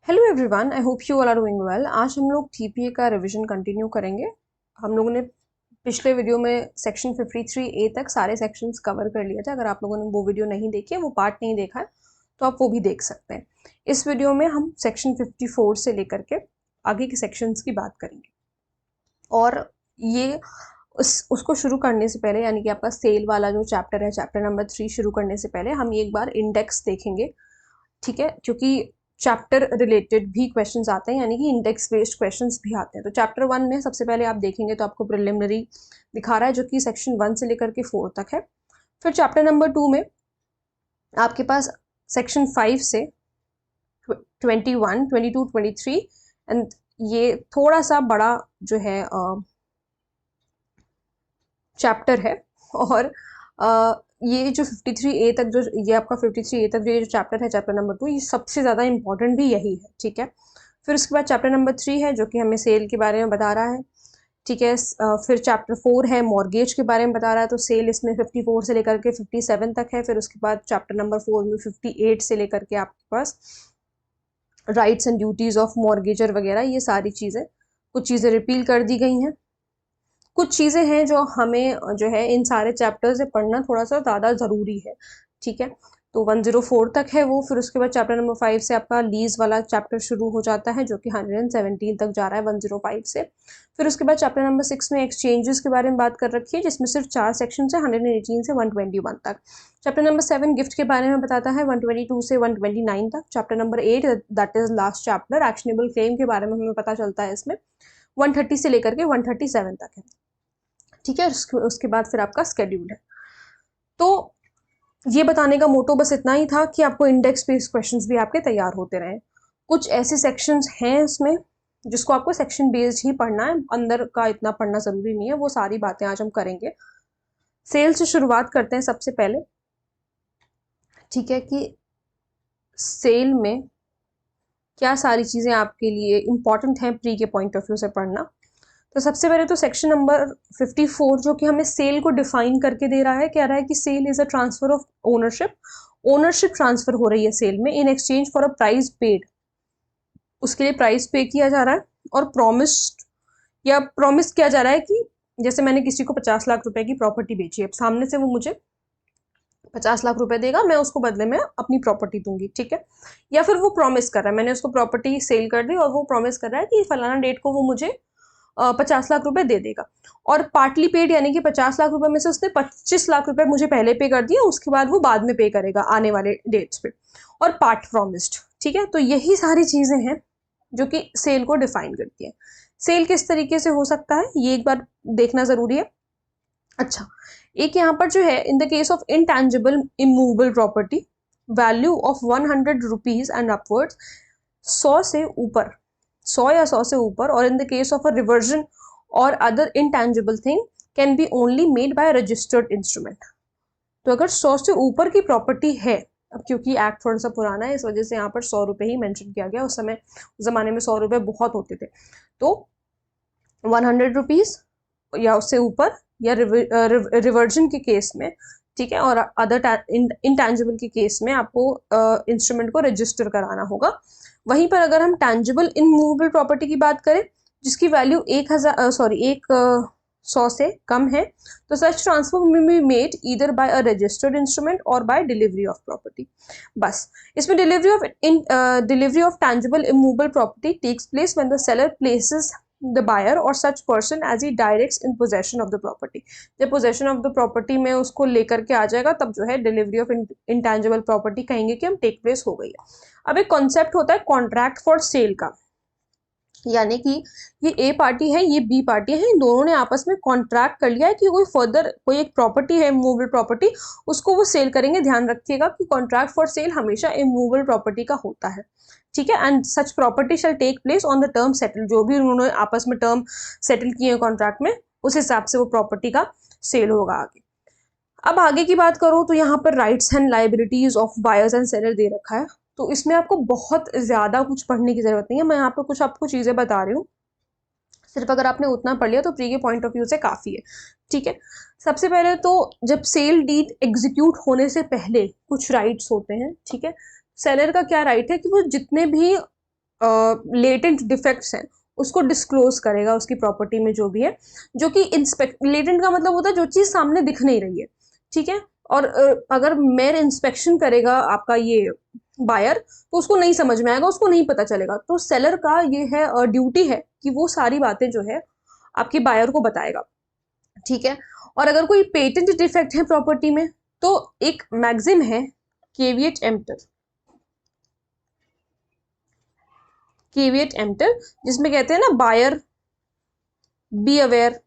Hello everyone, I hope you all are doing well. आज हम लोग टीपीए का रिवीजन कंटिन्यू करेंगे। हम लोगों ने पिछले वीडियो में सेक्शन 53A तक सारे सेक्शंस कवर कर लिए थे। अगर आप लोगों ने वो वीडियो नहीं देखी है, वो पार्ट नहीं देखा है, तो आप वो भी देख सकते हैं। इस वीडियो में हम सेक्शन 54 से लेकर के आगे के सेक्शंस की बात करेंगे। और ये उसको शुरू करने से पहले, यानी कि आपका सेल वाला जो चैप्टर है, चैप्टर नंबर 3 शुरू करने से पहले हम एक बार इंडेक्स देखेंगे, ठीक है? क्योंकि चैप्टर रिलेटेड भी क्वेश्चंस आते हैं, यानी कि इंडेक्स बेस्ड क्वेश्चंस भी आते हैं। तो चैप्टर 1 में सबसे पहले आप देखेंगे तो आपको प्रिलिमिनरी दिखा रहा है, जो कि सेक्शन 1 से लेकर के 4 तक है। फिर चैप्टर नंबर 2 में आपके पास सेक्शन 5 से 21, 22, 23 एंड ये थोड़ा सा बड़ा जो है चैप्टर है। और ये जो 53A तक, जो ये आपका 53A तक ये जो चैप्टर है, चैप्टर नंबर 2, ये सबसे ज़्यादा इंपॉर्टेंट भी यही है, ठीक है? फिर उसके बाद चैप्टर नंबर 3 है, जो कि हमें सेल के बारे में बता रहा है, ठीक है? फिर चैप्टर 4 है, मॉर्गेज के बारे में बता रहा है। तो सेल इसमें 54 से लेकर के 57 तक है। फिर उसके बाद चैप्टर नंबर 4 में 58 से लेकर के आपके पास rights and duties of mortgagor वगैरह, ये सारी चीज़ें, कुछ चीज़ें रिपील कर दी गई हैं। कुछ चीज़ें हैं जो हमें जो है इन सारे चैप्टर से पढ़ना थोड़ा सा ज़्यादा ज़रूरी है, ठीक है? तो 104 तक है वो। फिर उसके बाद चैप्टर नंबर 5 से आपका लीज वाला चैप्टर शुरू हो जाता है, जो कि 117 तक जा रहा है 105 से। फिर उसके बाद चैप्टर नंबर 6 में एक्सचेंजेस के बारे में बात कर रखी है, जिसमें सिर्फ 4 सेक्शन है, 118 से 121 तक। चैप्टर नंबर 7 गिफ्ट के बारे में बताता है, 122 से 129 तक। Chapter number 8 that is last chapter, actionable claim के बारे में हमें पता चलता है इसमें, 130 से लेकर के 137 तक है, ठीक है? उसके बाद फिर आपका स्केड्यूल है। तो ये बताने का मोटो बस इतना ही था कि आपको इंडेक्स बेस्ड क्वेश्चंस भी आपके तैयार होते रहे। कुछ ऐसे सेक्शंस हैं इसमें जिसको आपको सेक्शन बेस्ड ही पढ़ना है, अंदर का इतना पढ़ना जरूरी नहीं है। वो सारी बातें आज हम करेंगे। सेल से शुरुआत करते हैं सबसे पहले, ठीक है? कि सेल में क्या सारी चीजें आपके लिए इंपॉर्टेंट हैं प्री के पॉइंट ऑफ व्यू से पढ़ना। तो सबसे पहले तो सेक्शन नंबर 54, जो कि हमें सेल को डिफाइन करके दे रहा है, कह रहा है कि sale is a transfer of ownership. Ownership transfer हो रही है सेल में in exchange for a price paid. उसके लिए प्राइस पे किया जा रहा है और प्रॉमिस किया जा रहा है कि जैसे मैंने किसी को 50 लाख रुपए की प्रॉपर्टी बेची है, सामने से वो मुझे 50 लाख रुपए देगा, मैं उसको बदले में अपनी प्रॉपर्टी दूंगी, ठीक है? या फिर वो प्रॉमिस कर रहा है, मैंने उसको प्रॉपर्टी सेल कर दी और वो प्रॉमिस कर रहा है कि फलाना डेट को वो मुझे 50 लाख रुपए दे देगा। और पार्टली पेड, यानी कि 50 लाख रुपए में से उसने 25 लाख रुपए मुझे पहले पे कर दिया, उसके बाद वो बाद में पे करेगा आने वाले डेट्स पे। और पार्ट प्रॉमिस्ड, ठीक है? तो यही सारी चीजें हैं जो कि सेल को डिफाइन करती है। सेल किस तरीके से हो सकता है, ये एक बार देखना जरूरी है। अच्छा, एक यहाँ पर जो है, in the case of intangible immovable property, value of 100 rupees and upwards, 100 से ऊपर, 100 या 100 से ऊपर, और in the case of a reversion or other intangible thing can be only made by registered instrument. तो अगर 100 से ऊपर की प्रॉपर्टी है, अब क्योंकि एक्ट थोड़ा सा पुराना है, इस वजह से यहाँ पर 100 रुपए ही मेंशन किया गया। उस समय, उस जमाने में 100 रुपए बहुत होते थे। तो 100 रुपीज या उससे ऊपर, या रिवर्जन के केस में, ठीक है, और अदर इंटेंजिबल के केस में आपको इंस्ट्रूमेंट को रजिस्टर कराना होगा। वहीं पर अगर हम टैंजिबल इनमूवेबल प्रॉपर्टी की बात करें, जिसकी वैल्यू 100 से कम है, तो such transfer may be made either by a registered instrument or by delivery of property. बस इसमें delivery of tangible immovable property takes place when the seller places the buyer or such person as he directs in possession of the property। जब possession of the property में उसको लेकर के आ जाएगा, तब जो है डिलीवरी ऑफ इंटेंजिबल प्रॉपर्टी कहेंगे कि हम टेक प्लेस हो गई है। अब एक कॉन्सेप्ट होता है कॉन्ट्रैक्ट फॉर सेल का, यानी कि ये ए पार्टी है, ये बी पार्टी है, इन दोनों ने आपस में कॉन्ट्रैक्ट कर लिया है कि कोई एक प्रॉपर्टी है, मूवेबल प्रॉपर्टी, उसको वो सेल करेंगे। ध्यान रखिएगा कि कॉन्ट्रैक्ट फॉर सेल हमेशा इमूवेबल प्रॉपर्टी का होता है, ठीक है? And such property shall take place on the term settle. जो भी उन्होंने आपस में टर्म सेटल किए हैं कॉन्ट्रैक्ट में, उस हिसाब से वो प्रॉपर्टी का सेल होगा आगे। अब आगे की बात करूं तो यहाँ पर rights and liabilities of buyers and seller दे रखा है। तो इसमें आपको बहुत ज्यादा कुछ पढ़ने की जरूरत नहीं है, मैं यहाँ पर कुछ आपको चीजें बता रही हूँ। सिर्फ अगर आपने उतना पढ़ लिया तो प्री के पॉइंट ऑफ व्यू से काफी है, ठीक है? सबसे पहले तो जब सेल डीड एग्जीक्यूट होने से पहले कुछ राइट्स होते हैं, ठीक है? सेलर का क्या राइट है कि वो जितने भी लेटेंट डिफेक्ट्स हैं उसको डिस्क्लोज करेगा उसकी प्रॉपर्टी में जो भी है, जो कि इंस्पेक्ट, लेटेंट का मतलब होता है जो चीज़ सामने दिख नहीं रही है, ठीक है। और अगर मेयर इंस्पेक्शन करेगा आपका ये बायर तो उसको नहीं समझ में आएगा, उसको नहीं पता चलेगा। तो सेलर का ये है ड्यूटी है कि वो सारी बातें जो है आपके बायर को बताएगा, ठीक है। और अगर कोई पेटेंट डिफेक्ट है प्रॉपर्टी में तो एक मैक्सिम है केविएट एम्प्टर, केविएट एम्प्टर, जिसमें कहते हैं ना बायर बी अवेयर,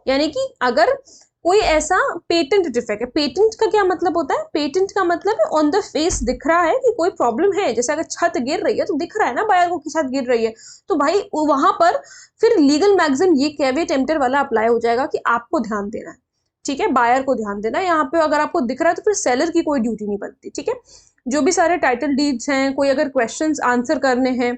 यानी कि अगर कोई ऐसा पेटेंट डिफेक्ट है, पेटेंट का क्या मतलब होता है, पेटेंट का मतलब है ऑन द फेस दिख रहा है कि कोई प्रॉब्लम है, जैसे अगर छत गिर रही है तो दिख रहा है ना बायर को कि छत गिर रही है, तो भाई वहां पर फिर लीगल मैक्सिम ये कैविएट एम्प्टर वाला अप्लाई हो जाएगा कि आपको ध्यान देना है, ठीक है, बायर को ध्यान देना है। यहाँ पे अगर आपको दिख रहा है तो फिर सेलर की कोई ड्यूटी नहीं बनती, ठीक है। जो भी सारे टाइटल डीड्स हैं, कोई अगर क्वेश्चंस आंसर करने हैं,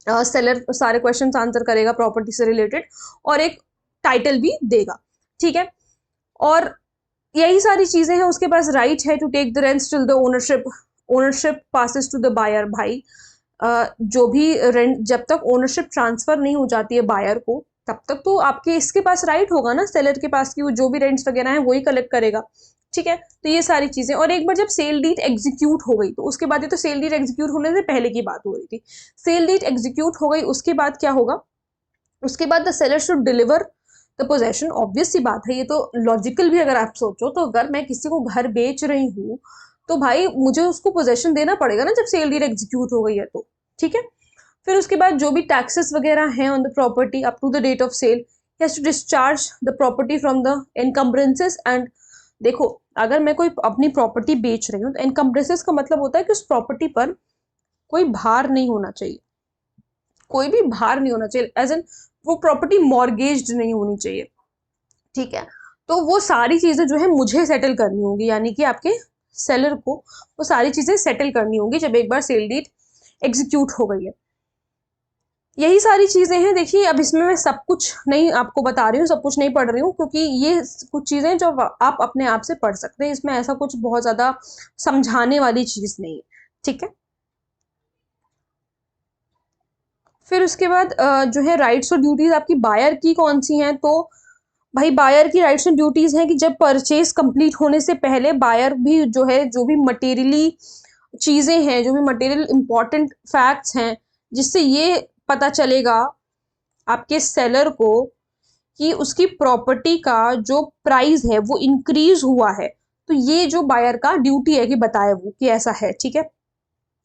सेलर सारे क्वेश्चंस आंसर करेगा प्रॉपर्टी से रिलेटेड और एक टाइटल भी देगा, ठीक है। और यही सारी चीजें हैं, उसके पास राइट है to take the rents till the ownership, ownership passes to the buyer. भाई जो भी रेंट, जब तक ओनरशिप ट्रांसफर नहीं हो जाती है बायर को तब तक तो आपके इसके पास राइट होगा ना सेलर के पास कि वो जो भी रेंट्स वगैरह हैं वही कलेक्ट करेगा, ठीक है। तो ये सारी चीजें, और एक बार जब सेल डीड एग्जीक्यूट हो गई तो उसके बाद, ये तो सेल डीड एग्जीक्यूट होने से पहले की बात हो रही थी, सेल डीड एग्जीक्यूट हो गई उसके बाद क्या होगा, उसके बाद the seller should deliver the possession. Obvious सी बात है, ये तो लॉजिकल भी अगर आप सोचो तो अगर मैं किसी को घर बेच रही हूँ तो भाई मुझे उसको पोजेशन देना पड़ेगा ना जब सेल डीड एग्जीक्यूट हो गई है तो, ठीक है। फिर उसके बाद जो भी टैक्सेस वगैरह हैं on the property up to the date of sale, has to discharge the property from the encumbrances and. देखो अगर मैं कोई अपनी प्रॉपर्टी बेच रही हूँ तो एनकम्ब्रेंसेस का मतलब होता है कि उस प्रॉपर्टी पर कोई भार नहीं होना चाहिए, कोई भी भार नहीं होना चाहिए, एज एन वो प्रॉपर्टी मॉर्गेज्ड नहीं होनी चाहिए, ठीक है। तो वो सारी चीजें जो है मुझे सेटल करनी होगी, यानी कि आपके सेलर को वो सारी चीजें सेटल करनी होगी जब एक बार सेल डीड एग्जीक्यूट हो गई है। यही सारी चीजें हैं। देखिए अब इसमें मैं सब कुछ नहीं आपको बता रही हूँ, सब कुछ नहीं पढ़ रही हूँ, क्योंकि ये कुछ चीजें जो आप अपने आप से पढ़ सकते हैं, इसमें ऐसा कुछ बहुत ज्यादा समझाने वाली चीज नहीं है, ठीक है। फिर उसके बाद जो है राइट्स और ड्यूटीज आपकी बायर की कौन सी हैं, तो भाई बायर की राइट्स एंड ड्यूटीज हैं कि जब परचेज कंप्लीट होने से पहले बायर भी जो है, जो भी मटेरियली चीजें हैं, जो भी मटेरियल इंपॉर्टेंट फैक्ट्स हैं जिससे ये पता चलेगा आपके सेलर को कि उसकी प्रॉपर्टी का जो प्राइस है वो इंक्रीज हुआ है, तो ये जो बायर का ड्यूटी है कि बताए वो कि ऐसा है, ठीक है।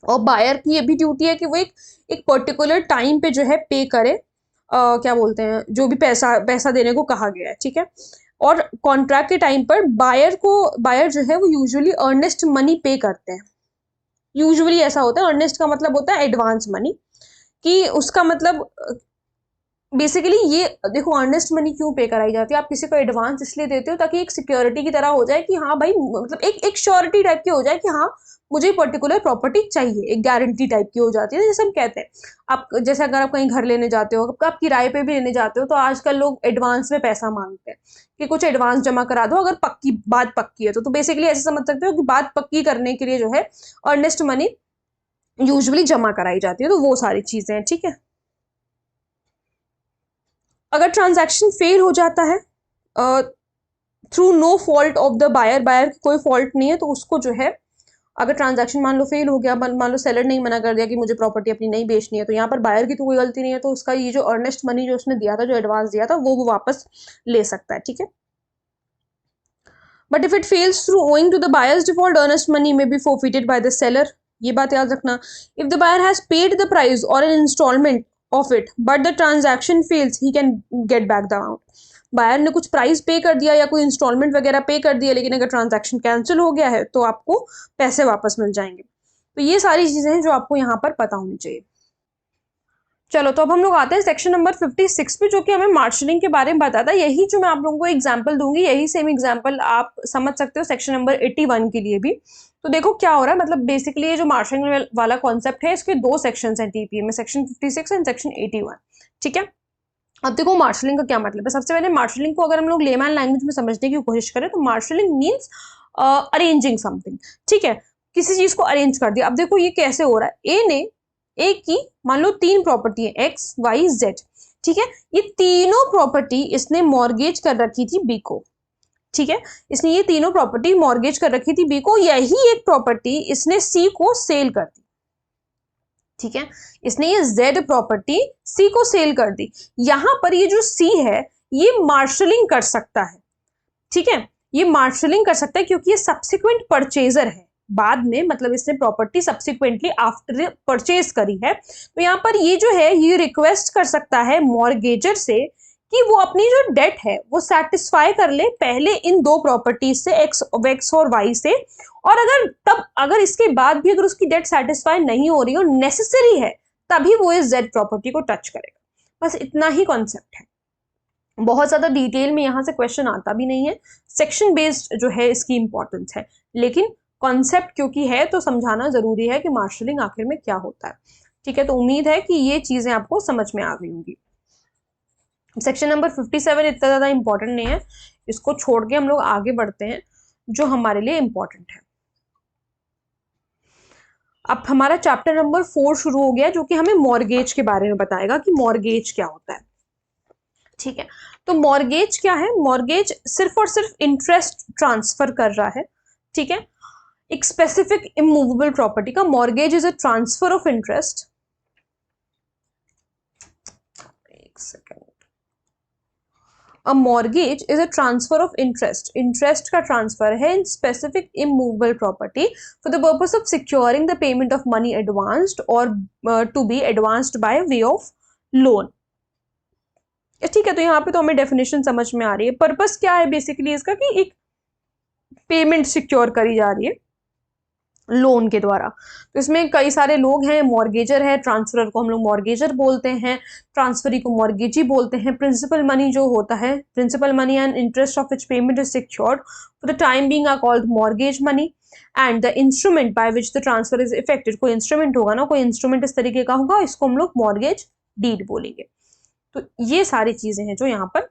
और बायर की ये भी ड्यूटी है कि वो एक पर्टिकुलर टाइम पे जो है पे करे, क्या बोलते हैं, जो भी पैसा पैसा देने को कहा गया है, ठीक है। और कॉन्ट्रैक्ट के टाइम पर बायर जो है वो यूजुअली अर्नेस्ट मनी पे करते हैं। यूजुअली ऐसा होता है, अर्नेस्ट का मतलब होता है एडवांस मनी, कि उसका मतलब बेसिकली ये देखो अर्नेस्ट मनी क्यों पे कराई जाती है, आप किसी को एडवांस इसलिए देते हो ताकि एक सिक्योरिटी की तरह हो जाए कि हाँ भाई, मतलब एक श्योरिटी टाइप की हो जाए कि हाँ मुझे पर्टिकुलर प्रॉपर्टी चाहिए, एक गारंटी टाइप की हो जाती है। जैसे हम कहते हैं, आप जैसे अगर आप कहीं घर लेने जाते हो, आप किराए पे भी लेने जाते हो, तो आजकल लोग एडवांस में पैसा मांगते हैं कि कुछ एडवांस जमा करा दो अगर बात पक्की है तो बेसिकली ऐसे समझ सकते हो कि बात पक्की करने के लिए जो है अर्नेस्ट मनी यूजुअली जमा कराई जाती है। तो वो सारी चीजें हैं, ठीक है। अगर ट्रांजैक्शन फेल हो जाता है through no fault of the buyer, buyer की कोई फॉल्ट नहीं है, तो उसको जो है अगर ट्रांजैक्शन मान लो फेल हो गया, मान लो सेलर ने मना कर दिया कि मुझे प्रॉपर्टी अपनी नहीं बेचनी है, तो यहाँ पर बायर की तो कोई गलती नहीं है, तो उसका ये जो अर्नेस्ट मनी जो उसने दिया था, जो एडवांस दिया था, वो वापस ले सकता है, ठीक है। But if it fails through owing to the buyer's default, earnest money may be forfeited by the seller. ये बात याद रखना। If the buyer has paid the price or an instalment of it but the transaction fails, he can get back the amount. Buyer ने कुछ price पे कर दिया या कोई इंस्टॉलमेंट वगैरह पे कर दिया, लेकिन अगर ट्रांजैक्शन कैंसिल हो गया है तो आपको पैसे वापस मिल जाएंगे। तो ये सारी चीजें हैं जो आपको यहाँ पर पता होनी चाहिए। चलो तो अब हम लोग आते हैं सेक्शन नंबर 56 पे, जो कि हमें मार्शलिंग के बारे में बताता है। यही जो मैं आप लोगों को एग्जांपल दूंगी, यही सेम एग्जांपल आप समझ सकते हो सेक्शन नंबर 81 के लिए भी। तो देखो क्या हो रहा है, मतलब बेसिकली ये जो मार्शलिंग वाला कॉन्सेप्ट है, इसके दो सेक्शन है टीपीए में, सेक्शन 56 एंड सेक्शन 81, ठीक है। अब देखो मार्शलिंग का क्या मतलब है। सबसे पहले मार्शलिंग को अगर हम लोग लेमैन लैंग्वेज में समझने की कोशिश करें तो मार्शलिंग मीन्स अरेंजिंग समथिंग, ठीक है, किसी चीज को अरेंज कर दिया। अब देखो ये कैसे हो रहा है, ए ने एक की मान लो 3 प्रॉपर्टी है एक्स वाई जेड, ठीक है, ये तीनों प्रॉपर्टी इसने मॉर्गेज कर रखी थी बी को, ठीक है, इसने ये तीनों प्रॉपर्टी मॉर्गेज कर रखी थी बी को, यही एक प्रॉपर्टी इसने सी को सेल कर दी, ठीक है, इसने ये जेड प्रॉपर्टी सी को सेल कर दी। यहां पर ये जो सी है ये मार्शलिंग कर सकता है, ठीक है, ये मार्शलिंग कर सकता है क्योंकि ये सब्सिक्वेंट परचेजर है, बाद में मतलब इसने प्रॉपर्टी सब्सिक्वेंटली आफ्टर परचेज करी है, तो यहाँ पर ये जो है ये रिक्वेस्ट कर सकता है मॉर्गेजर से कि वो अपनी जो डेट है वो सेटिस्फाई कर ले पहले इन दो प्रॉपर्टीज से एक्स और वाई से, और अगर इसके बाद भी अगर उसकी डेट सेटिस्फाई नहीं हो रही हो, नेसेसरी है, तभी वो इस जेड प्रॉपर्टी को टच करेगा। बस इतना ही कॉन्सेप्ट है, बहुत ज्यादा डिटेल में यहां से क्वेश्चन आता भी नहीं है, सेक्शन बेस्ड जो है इसकी इंपॉर्टेंस है, लेकिन कॉन्सेप्ट क्योंकि है तो समझाना जरूरी है कि मार्शलिंग आखिर में क्या होता है, ठीक है। तो उम्मीद है कि ये चीजें आपको समझ में आ गई होंगी। सेक्शन नंबर 57 इतना ज्यादा इंपॉर्टेंट नहीं है, इसको छोड़ के हम लोग आगे बढ़ते हैं जो हमारे लिए इंपॉर्टेंट है। अब हमारा चैप्टर नंबर 4 शुरू हो गया जो कि हमें मॉर्गेज के बारे में बताएगा कि मॉर्गेज क्या होता है, ठीक है। तो मॉर्गेज क्या है? मॉर्गेज सिर्फ और सिर्फ इंटरेस्ट ट्रांसफर कर रहा है, ठीक है, एक स्पेसिफिक इमूवेबल प्रॉपर्टी का। Mortgage is a transfer of interest, एक second, a mortgage is a transfer of interest, interest का ट्रांसफर है in specific immovable property for the purpose of securing the payment of money advanced or to be advanced by way of loan, ठीक है। तो यहाँ पे तो हमें definition समझ में आ रही है। पर्पस क्या है बेसिकली इसका कि एक पेमेंट सिक्योर करी जा रही है लोन के द्वारा। तो इसमें कई सारे लोग हैं, मॉर्गेजर है, ट्रांसफरर को हम लोग मॉर्गेजर बोलते हैं, ट्रांसफरी को मॉर्गेजी बोलते हैं। प्रिंसिपल मनी जो होता है, principal money and interest of which payment is secured for the time being are called mortgage money and the instrument by which the transfer is effected, कोई instrument होगा ना, कोई इंस्ट्रूमेंट इस तरीके का होगा, इसको हम लोग मॉर्गेज डीड बोलेंगे। तो ये सारी चीजें हैं जो यहाँ पर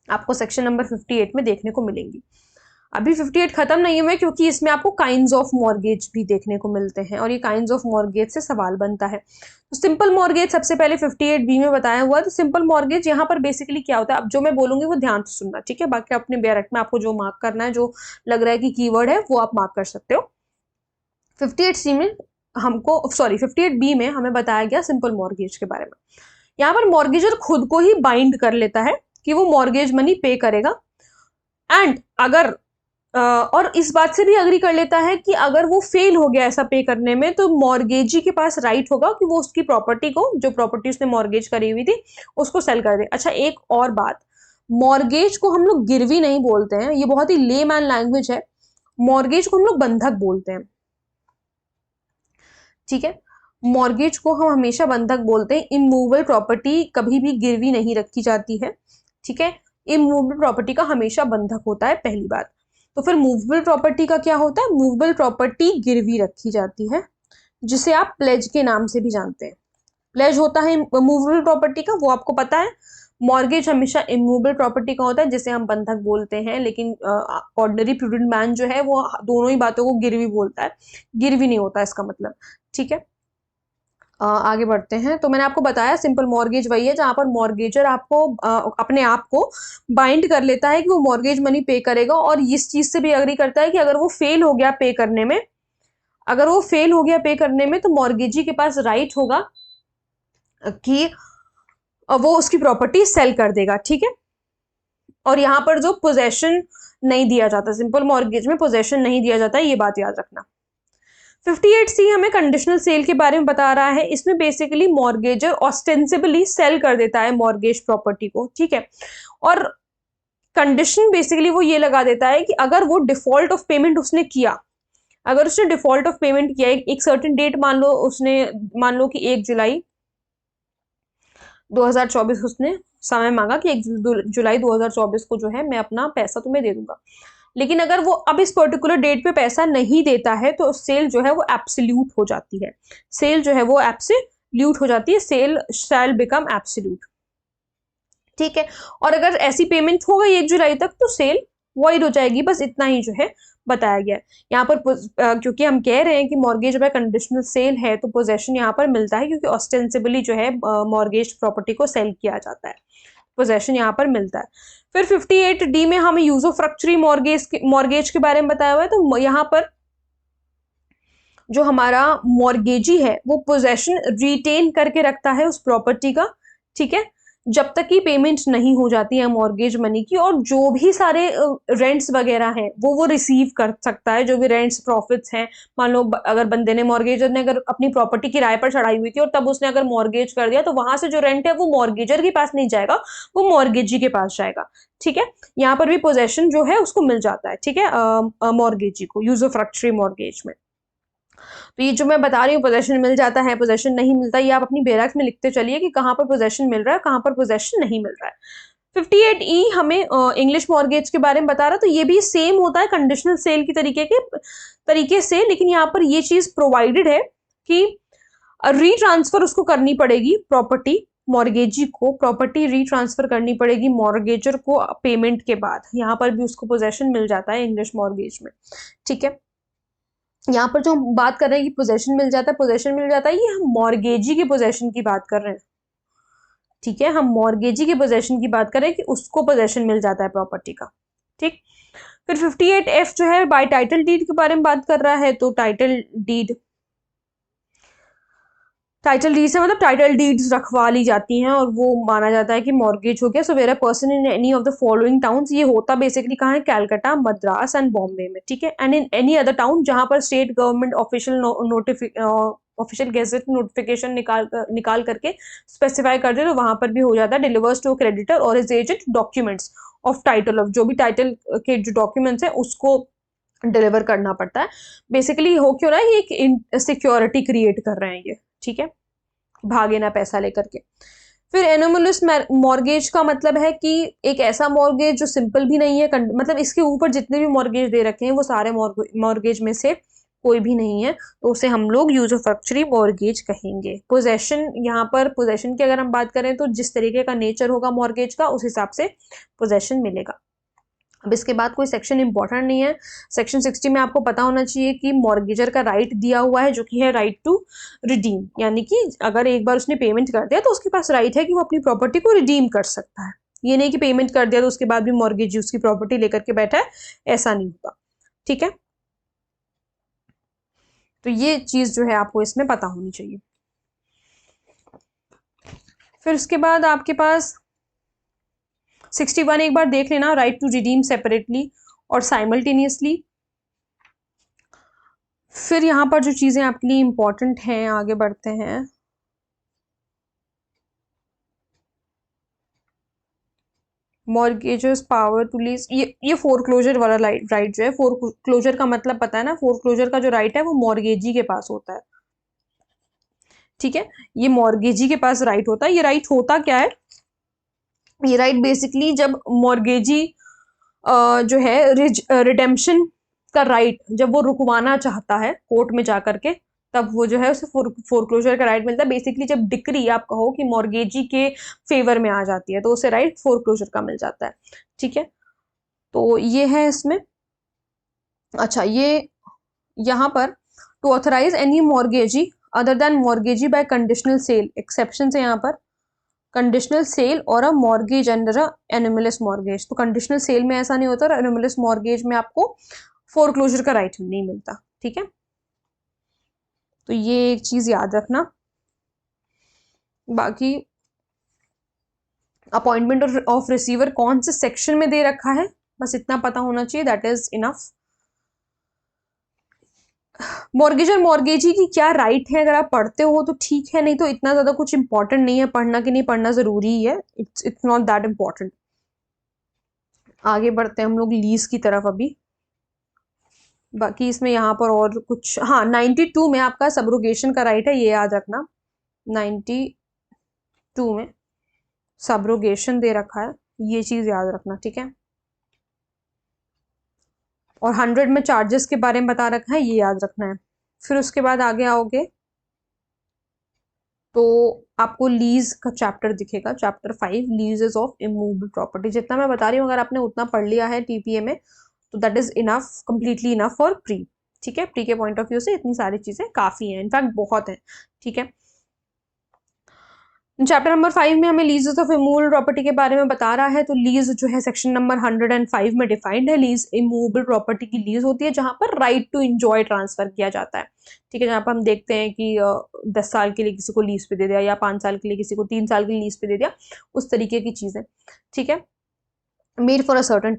आपको सेक्शन नंबर 58 में देखने को मिलेंगी। अभी 58 खत्म नहीं हुए क्योंकि इसमें आपको काइंड्स ऑफ मॉर्गेज भी देखने को मिलते हैं और ये काइंड्स ऑफ मॉर्गेज से सवाल बनता है। तो सिंपल मॉर्गेज सबसे पहले 58B में बताया हुआ है। तो सिंपल मॉर्गेज यहाँ पर बेसिकली क्या होता है, अब जो मैं बोलूंगी वो ध्यान से सुनना, ठीक है, बाकी अपने बैरक में आपको जो मार्क करना है, जो लग रहा है कि कीवर्ड है वो आप मार्क कर सकते हो। 58C में हमको, सॉरी 58B में हमें बताया गया सिंपल मॉर्गेज के बारे में। यहाँ पर मॉर्गेजर खुद को ही बाइंड कर लेता है कि वो मॉर्गेज मनी पे करेगा, एंड अगर और इस बात से भी अग्री कर लेता है कि अगर वो फेल हो गया ऐसा पे करने में तो मॉर्गेजी के पास राइट होगा कि वो उसकी प्रॉपर्टी को, जो प्रॉपर्टी उसने मॉर्गेज करी हुई थी, उसको सेल कर दे। अच्छा, एक और बात, मॉर्गेज को हम लोग गिरवी नहीं बोलते हैं, ये बहुत ही लेमैन लैंग्वेज है, मॉर्गेज को हम लोग बंधक बोलते हैं, ठीक है, मॉर्गेज को हम हमेशा बंधक बोलते हैं। इमूवेबल प्रॉपर्टी कभी भी गिरवी नहीं रखी जाती है, ठीक है, इमूवेबल प्रॉपर्टी का हमेशा बंधक होता है, पहली बात। तो फिर मूवेबल प्रॉपर्टी का क्या होता है? मूवेबल प्रॉपर्टी गिरवी रखी जाती है, जिसे आप प्लेज के नाम से भी जानते हैं। प्लेज होता है मूवेबल प्रॉपर्टी का, वो आपको पता है। मॉर्गेज हमेशा इमूवेबल प्रॉपर्टी का होता है जिसे हम बंधक बोलते हैं, लेकिन ऑर्डिनरी प्रूडेंट मैन जो है वो दोनों ही बातों को गिरवी बोलता है, गिरवी नहीं होता इसका मतलब, ठीक है। आगे बढ़ते हैं। तो मैंने आपको बताया सिंपल मॉर्गेज वही है जहां पर मॉर्गेजर आपको अपने आप को बाइंड कर लेता है कि वो मॉर्गेज मनी पे करेगा, और इस चीज से भी अग्री करता है कि अगर वो फेल हो गया पे करने में, अगर वो फेल हो गया पे करने में, तो मॉर्गेजी के पास राइट होगा कि वो उसकी प्रॉपर्टी सेल कर देगा, ठीक है। और यहाँ पर जो पोजेशन नहीं दिया जाता, सिंपल मॉर्गेज में पोजेशन नहीं दिया जाता है, ये बात याद रखना। 58C हमें कंडीशनल सेल के बारे में बता रहा है। इसमें बेसिकली मॉर्गेजर ऑस्टेंसिबली सेल कर देता है मॉर्गेज प्रॉपर्टी को, ठीक है, और कंडीशन बेसिकली वो ये लगा देता है कि अगर वो डिफॉल्ट ऑफ पेमेंट उसने किया, अगर उसने डिफॉल्ट ऑफ पेमेंट किया एक सर्टेन डेट, मान लो कि 1 जुलाई 2024 उसने समय मांगा कि 1 जुलाई 2024 को जो है मैं अपना पैसा तुम्हें दे दूंगा, लेकिन अगर वो अब इस पर्टिकुलर डेट पे पैसा नहीं देता है तो सेल जो है वो एब्सोल्यूट हो जाती है, सेल जो है वो एब्सोल्यूट हो जाती है, सेल शैल बिकम एब्सोल्यूट, ठीक है। और अगर ऐसी पेमेंट हो गई 1 जुलाई तक तो सेल वॉइड हो जाएगी, बस इतना ही जो है बताया गया है। यहाँ पर क्योंकि हम कह रहे हैं कि मॉर्गेज बाय कंडीशनल सेल है, तो पोजेशन यहाँ पर मिलता है, क्योंकि ऑस्टेंसिबली जो है मॉर्गेज प्रॉपर्टी को सेल किया जाता है, पोजेशन यहाँ पर मिलता है। फिर 58D में हमें यूज ऑफ फ्रक्चरी मॉर्गेज के बारे में बताया हुआ है। तो यहाँ पर जो हमारा मॉर्गेजी है वो पोजेशन रिटेन करके रखता है उस प्रॉपर्टी का, ठीक है, जब तक कि पेमेंट नहीं हो जाती है मॉर्गेज मनी की, और जो भी सारे रेंट्स वगैरह हैं वो रिसीव कर सकता है, जो भी रेंट्स प्रॉफिट्स हैं। मान लो अगर बंदे ने मॉर्गेजर ने अगर अपनी प्रॉपर्टी किराए पर चढ़ाई हुई थी और तब उसने अगर मॉर्गेज कर दिया, तो वहां से जो रेंट है वो मॉर्गेजर के पास नहीं जाएगा, वो मॉर्गेजी के पास जाएगा, ठीक है। यहाँ पर भी पोजेशन जो है उसको मिल जाता है, ठीक है, मॉर्गेजी को यूज ऑफ फ्रक्चरी मॉर्गेज में। तो ये जो मैं बता रही हूँ पोजेशन मिल जाता है, पोजेशन नहीं मिलता, ये आप अपनी बेरक्स में लिखते चलिए कि कहाँ पर पोजेशन मिल रहा है, कहाँ पर पोजेशन नहीं मिल रहा है। 58E हमें इंग्लिश मॉर्गेज के बारे में बता रहा है। तो ये भी सेम होता है कंडीशनल सेल की तरीके से, लेकिन यहाँ पर ये चीज प्रोवाइडेड है कि रीट्रांसफर उसको करनी पड़ेगी, प्रॉपर्टी मॉर्गेजी को प्रॉपर्टी रीट्रांसफर करनी पड़ेगी मॉर्गेजर को पेमेंट के बाद। यहाँ पर भी उसको पोजेशन मिल जाता है इंग्लिश मॉर्गेज में, ठीक है। यहाँ पर जो हम बात कर रहे हैं कि पोजेशन मिल जाता है, पोजेशन मिल जाता है, ये हम मॉर्गेजी के पोजेशन की बात कर रहे हैं, ठीक है। हम मॉर्गेजी के पोजेशन की बात करें कि उसको पोजेशन मिल जाता है प्रॉपर्टी का, ठीक। फिर 58F जो है बाय टाइटल डीड के बारे में बात कर रहा है। तो टाइटल डीड से मतलब टाइटल डीड्स रखवा ली जाती हैं और वो माना जाता है कि मॉर्गेज हो गया। So where a person in any of the following towns, ये होता बेसिकली कहाँ है, कैलकाटा, मद्रास एंड बॉम्बे में, ठीक है। And in any other town जहां पर state government official gazette notification निकाल करके स्पेसिफाई कर दे, तो वहां पर भी हो जाता है। डिलीवर्स टू क्रेडिटर और is agent documents of title, of जो भी टाइटल के जो डॉक्यूमेंट्स है उसको डिलीवर करना पड़ता है। बेसिकली हो क्यों रहा है, ये एक सिक्योरिटी क्रिएट कर रहे हैं ये, ठीक है, भागे ना पैसा लेकर के। फिर एनोमलस मॉर्गेज का मतलब है कि एक ऐसा मॉर्गेज जो सिंपल भी नहीं है, मतलब इसके ऊपर जितने भी मॉर्गेज दे रखे हैं वो सारे मॉर्गेज में से कोई भी नहीं है, तो उसे हम लोग यूज ऑफ फ्रक्चरी मॉर्गेज कहेंगे। पोजेशन, यहाँ पर पोजेशन की अगर हम बात करें तो जिस तरीके का नेचर होगा मॉर्गेज का, उस हिसाब से पोजेशन मिलेगा। अब इसके बाद कोई सेक्शन इंपॉर्टेंट नहीं है। सेक्शन 60 में आपको पता होना चाहिए कि मॉर्गेजर का राइट दिया हुआ है, जो कि है राइट टू रिडीम, यानी कि अगर एक बार उसने पेमेंट कर दिया तो उसके पास राइट है कि वो अपनी प्रॉपर्टी को रिडीम कर सकता है। ये नहीं कि पेमेंट कर दिया तो उसके बाद भी मॉर्गेज उसकी प्रॉपर्टी लेकर के बैठा है, ऐसा नहीं होता, ठीक है। तो ये चीज जो है आपको इसमें पता होनी चाहिए। फिर उसके बाद आपके पास 61 एक बार देख लेना, राइट टू रिडीम सेपरेटली और साइमल्टेनियसली। फिर यहाँ पर जो चीजें आपके लिए इंपॉर्टेंट हैं, आगे बढ़ते हैं। मॉर्गेजर्स पावर टू लीज, ये फोरक्लोजर वाला राइट जो है, फोरक्लोजर का मतलब पता है ना, फोरक्लोजर का जो राइट है वो मॉर्गेजी के पास होता है, ठीक है। ये मॉर्गेजी के पास राइट होता है। ये राइट होता क्या है, ये राइट बेसिकली जब मॉर्गेजी जो है रिडेम्पशन का राइट जब वो रुकवाना चाहता है कोर्ट में जाकर के, तब वो जो है उसे फोरक्लोजर का राइट मिलता है। बेसिकली जब डिक्री आप कहो कि मॉर्गेजी के फेवर में आ जाती है, तो उसे राइट फोरक्लोजर का मिल जाता है, ठीक है। तो ये है इसमें। अच्छा, ये यहाँ पर to authorise any mortgagee other than mortgagee by conditional sale, exception है यहाँ पर, conditional sale or a mortgage under a anomalous mortgage. तो कंडीशनल सेल में ऐसा नहीं होता और एनुमलस मॉर्गेज में आपको फोरक्लोजर का राइट नहीं मिलता, ठीक है। तो ये एक चीज याद रखना। बाकी अपॉइंटमेंट ऑफ रिसीवर कौन से सेक्शन में दे रखा है, बस इतना पता होना चाहिए, दैट इज इनफ। मॉर्गेज और मॉर्गेजी की क्या राइट है, अगर आप पढ़ते हो तो ठीक है, नहीं तो इतना ज्यादा कुछ इंपॉर्टेंट नहीं है, पढ़ना कि नहीं पढ़ना जरूरी ही है, इट्स नॉट दैट इंपॉर्टेंट। आगे बढ़ते हैं हम लोग लीज की तरफ अभी। बाकी इसमें यहाँ पर और कुछ, हाँ 92 में आपका सबरोगेशन का राइट है, ये याद रखना। 92 में सबरोगेशन दे रखा है, ये चीज याद रखना, ठीक है। और 100 में चार्जेस के बारे में बता रखा है, ये याद रखना है। फिर उसके बाद आगे आओगे तो आपको लीज का चैप्टर दिखेगा, चैप्टर 5 लीजेस ऑफ इमूवेबल प्रॉपर्टी। जितना मैं बता रही हूँ अगर आपने उतना पढ़ लिया है टीपीए में तो that is enough, completely enough for pre. ठीक है, प्री के पॉइंट ऑफ व्यू से इतनी सारी चीजें काफी हैं, इनफैक्ट बहुत है। ठीक है, चैप्टर नंबर 5 में हमें लीजेस ऑफ इमूवेबल प्रॉपर्टी के बारे में बता रहा है। तो लीज जो है सेक्शन नंबर 105 में डिफाइंड है। लीज इमूवेबल प्रॉपर्टी की लीज होती है जहां पर राइट टू एंजॉय ट्रांसफर किया जाता है। ठीक है, जहां पर हम देखते हैं कि 10 साल के लिए किसी को लीज पे दे दिया, या 5 साल के लिए किसी को 3 साल के लिए लीज पे दे दिया, उस तरीके की चीजें। ठीक है, made for a certain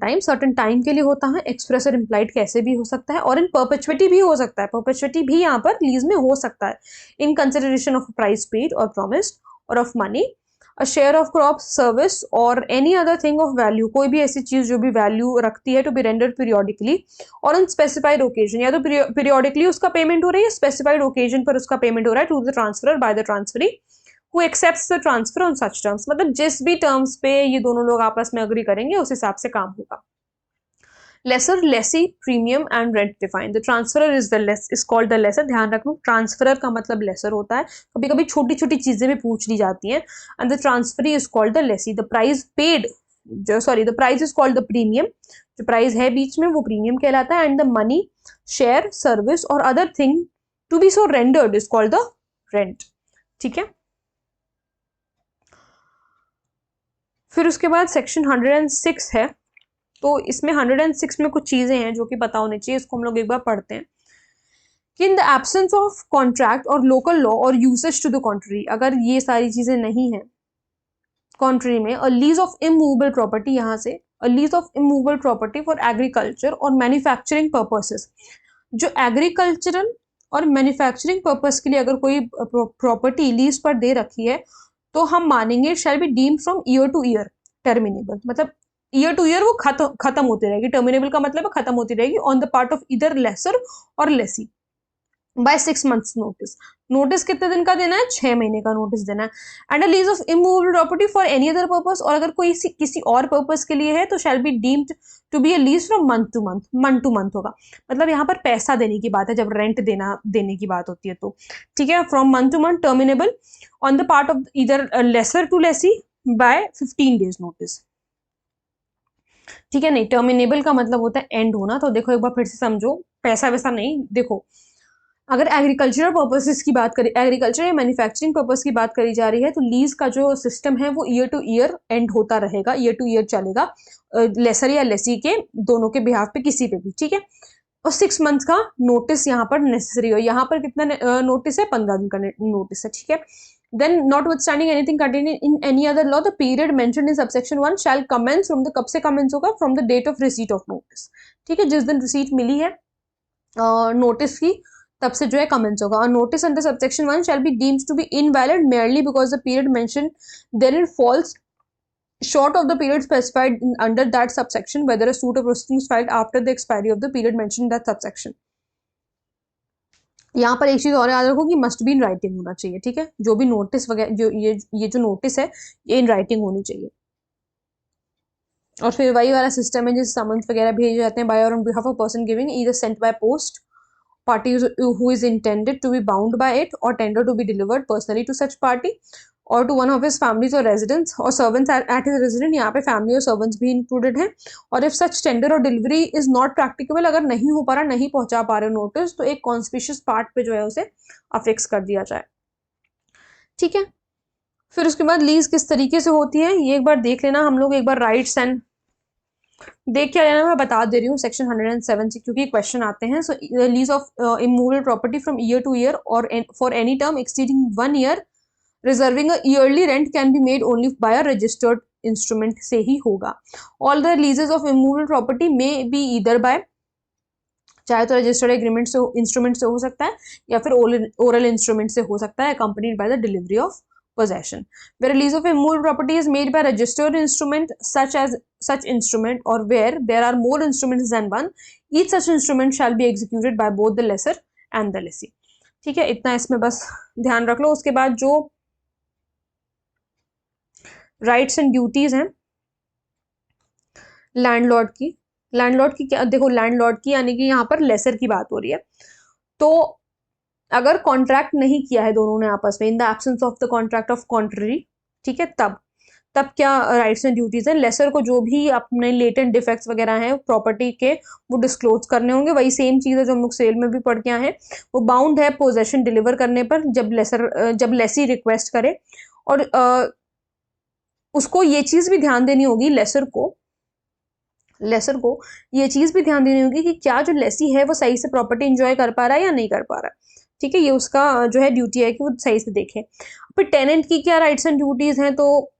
time के लिए होता है। एक्सप्रेस और इम्प्लाइड कैसे भी हो सकता है, और इन परपेचुइटी भी हो सकता है। परपेचुइटी भी यहाँ पर लीज में हो सकता है। In consideration of price paid or promised or of money, a share of crop, service or any other thing of value, कोई भी ऐसी चीज जो भी वैल्यू रखती है, to be rendered periodically or on specified occasion, या तो पीरियोडिकली उसका पेमेंट हो रही है, स्पेसिफाइड ओकेजन पर उसका पेमेंट हो रहा है to the transfer by the transferee who accepts the transfer on such terms। मतलब जिस भी टर्म्स पे ये दोनों लोग आपस में अग्री करेंगे उस हिसाब से काम होगा। Lessor, lessee, premium and rent define. The transferor is called the lessor. ध्यान रखना, ट्रांसफरर का मतलब लेसर होता है। कभी कभी छोटी छोटी चीजें भी पूछ ली जाती हैं। And the transferee is called the lessee. The price paid, the price is called the premium. जो प्राइस है बीच में वो प्रीमियम कहलाता है। And the money, share, service or other thing to be so rendered is called the rent. ठीक है, फिर उसके बाद सेक्शन 106 है। तो इसमें 106 में कुछ चीजें हैं जो कि पता होनी चाहिए, इसको हम लोग एक बार पढ़ते हैं। कि in the absence of contract और लोकल लॉ और यूसेज टू द कॉन्ट्री, अगर ये सारी चीजें नहीं है कॉन्ट्री में, अ लीज ऑफ इमूवेबल प्रॉपर्टी, यहाँ से अ lease of immovable property for agriculture और मैन्युफैक्चरिंग पर्पसेस। जो एग्रीकल्चरल और मैन्युफैक्चरिंग पर्पस के लिए अगर कोई प्रॉपर्टी लीज पर दे रखी है, तो हम मानेंगे शैल be deemed from year to year terminable. मतलब ईयर टू ईयर वो खत्म होती रहेगी। टर्मिनेबल का मतलब खत्म होती रहेगी ऑन द पार्ट ऑफ इधर lessor or lessee by 6 months notice. Notice कितने दिन का देना है? 6 महीने का नोटिस देना है। And a lease of immovable property for any other purpose, और अगर कोई किसी और पर्पस के लिए है तो shall be deemed to be a lease from month to month. Month to month होगा, मतलब यहाँ पर पैसा देने की बात है जब रेंट देने की बात होती है तो। ठीक है, from month to month, terminable on the part of इधर lessor to lessee by 15 days notice. ठीक है, नहीं, टर्मिनेबल का मतलब होता है एंड होना। तो देखो एक बार फिर से समझो, पैसा वैसा नहीं। देखो अगर एग्रीकल्चरल पर्पसेस की बात करें, एग्रीकल्चर या मैन्युफैक्चरिंग पर्पस की बात करी जा रही है, तो लीज का जो सिस्टम है वो ईयर टू ईयर एंड होता रहेगा, ईयर टू ईयर चलेगा, लेसर या लेसी के दोनों के बिहाफ पे किसी पे भी। ठीक है, और 6 months का नोटिस यहाँ पर नेसेसरी हो। यहाँ पर कितना नोटिस है? 15 दिन का नोटिस है। ठीक है, then notwithstanding anything contained in any other law, the period mentioned in subsection 1 shall commence from the, कब से commence होगा? From the date of receipt of notice। ठीक है, जिस दिन रिसीट मिली है नोटिस की, तब से जो है कमेंस होगा। और notice under subsection 1 shall be deemed to be invalid merely because the period mentioned therein falls short of the period specified under that subsection, whether a suit or proceedings filed after the expiry of the period mentioned in that subsection। यहाँ पर एक चीज और याद रखो कि must be in writing होना चाहिए। ठीक है, जो भी नोटिस वगैरह, जो ये जो नोटिस है ये इन राइटिंग होनी चाहिए। और फिर वही वाला सिस्टम है जिस समन्स वगैरह भेजे जाते हैं बाय और on behalf of person giving, either sent by post, party who is intended to be bound by it, or tender to be delivered personally to such party or to one of his families or residents or servants at his residence। यहाँ पे family और servants भी included हैं। और if such tender or delivery is not practicable, अगर नहीं हो पा रहा, नहीं पहुंचा पा रहे नोटिस, तो एक conspicuous part पे जो है उसे अफिक्स कर दिया जाए। ठीक है, फिर उसके बाद लीज किस तरीके से होती है ये एक बार देख लेना हम लोग। एक बार राइट्स एंड देख क्या लेना, मैं बता दे रही हूँ सेक्शन 107 से, क्योंकि क्वेश्चन आते हैं। So lease of immovable property from year to year or for any term exceeding 1 year, reserving a yearly rent can be made only by a registered instrument से ही होगा। All the leases of immovable property may be either by, चाहे तो registered agreement से, instrument से हो सकता है, या फिर ओरल इंस्ट्रूमेंट से हो सकता है, accompanied by the delivery of possession। Where a lease of immovable property is made by registered instrument such instrument, or where there are more instruments than one, each such instrument shall be executed by both the lessor and the lessee। ठीक है, इतना इसमें बस ध्यान रख लो। उसके बाद जो राइट्स एंड ड्यूटीज हैं लैंडलॉर्ड की क्या, देखो लैंडलॉर्ड की यानी कि यहाँ पर लेसर की बात हो रही है। तो अगर कॉन्ट्रैक्ट नहीं किया है दोनों ने आपस में, in the absence of the contract of contrary, ठीक है, तब तब क्या राइट्स एंड ड्यूटीज हैं, लेसर को जो भी अपने लेटेंट डिफेक्ट्स वगैरह हैं प्रॉपर्टी के वो डिस्क्लोज करने होंगे। वही सेम चीज़ है जो हम लोग सेल में भी पढ़ के आए हैं। वो बाउंड है पोजेशन डिलीवर करने पर, जब लेसी रिक्वेस्ट करे। और उसको ये चीज़ भी ध्यान देनी होगी, लेसर को ये चीज़ भी ध्यान देनी होगी कि क्या जो लेसी है वो सही से प्रॉपर्टी इंजॉय कर पा रहा है या नहीं कर पा रहा है। ठीक है, ये उसका जो है ड्यूटी है कि वो सही से देखे। फिर टेनेंट की क्या राइट्स एंड ड्यूटीज हैं, तो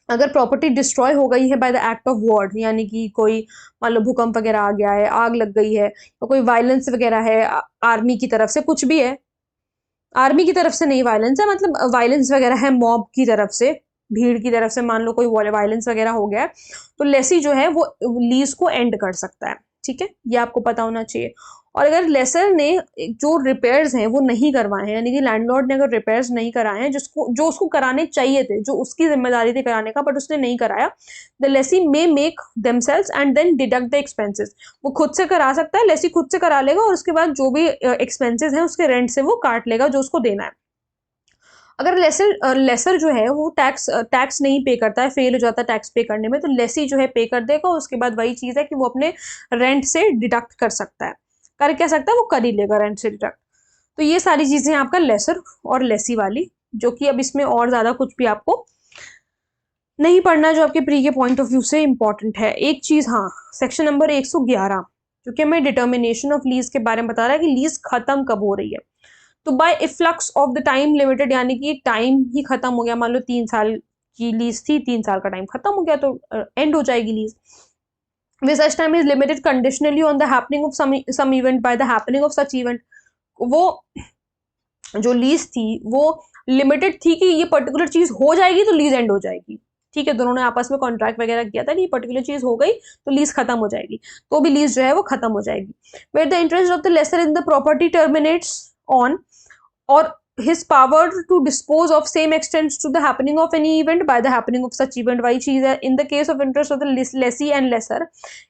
अगर प्रॉपर्टी डिस्ट्रॉय हो गई है by the act of war, यानी कि कोई मान लो भूकंप वगैरह आ गया है, आग लग गई है, तो कोई वायलेंस वगैरह है आर्मी की तरफ से, कुछ भी है, आर्मी की तरफ से नहीं वायलेंस है, मतलब वायलेंस वगैरह है मॉब की तरफ से, भीड़ की तरफ से, मान लो कोई वायलेंस वगैरह हो गया है, तो लेसी जो है वो लीज को एंड कर सकता है। ठीक है, ये आपको पता होना चाहिए। और अगर लेसर ने जो रिपेयर्स हैं वो नहीं करवाए हैं, यानी कि लैंडलॉर्ड ने अगर रिपेयर्स नहीं कराए हैं जो उसको कराने चाहिए थे, जो उसकी जिम्मेदारी थी कराने का, बट उसने नहीं कराया, the lessee may make themselves and then deduct the expenses. वो खुद से करा सकता है, लेसी खुद से करा लेगा और उसके बाद जो भी एक्सपेंसेस हैं उसके रेंट से वो काट लेगा जो उसको देना है। अगर लेसर जो है वो टैक्स नहीं पे करता है, फेल हो जाता है टैक्स पे करने में, तो लेसी जो है पे कर देगा। उसके बाद वही चीज है कि वो अपने रेंट से डिडक्ट कर सकता है, कर क्या सकता है, वो कर ही लेगा रेंट से डिडक्ट। तो ये सारी चीजें आपका लेसर और लेसी वाली, जो कि अब इसमें और ज्यादा कुछ भी आपको नहीं पढ़ना, जो आपके प्री के पॉइंट ऑफ व्यू से इंपॉर्टेंट है। एक चीज, हाँ, सेक्शन नंबर 111 क्योंकि हमें डिटर्मिनेशन ऑफ लीज के बारे में बता रहा है कि लीज खत्म कब हो रही है। तो by efflux of the time limited, यानी कि टाइम ही खत्म हो गया, मान लो 3 साल की लीज थी, 3 साल का टाइम खत्म हो गया तो एंड हो जाएगी lease. Where such time is limited conditionally on the happening of some event by the happening of such event। वो जो लीज थी वो लिमिटेड थी कि ये पर्टिकुलर चीज हो जाएगी तो लीज एंड हो जाएगी। ठीक है, दोनों ने आपस में कॉन्ट्रैक्ट वगैरह किया था कि ये पर्टिकुलर चीज हो गई तो लीज खत्म हो जाएगी, तो भी लीज जो है वो खत्म हो जाएगी। Where the interest of the lessor in the property terminates on or his power to dispose of same extends to the happening of any event by the happening of such event। वही चीज है, in the case of interest of the lessee and lessor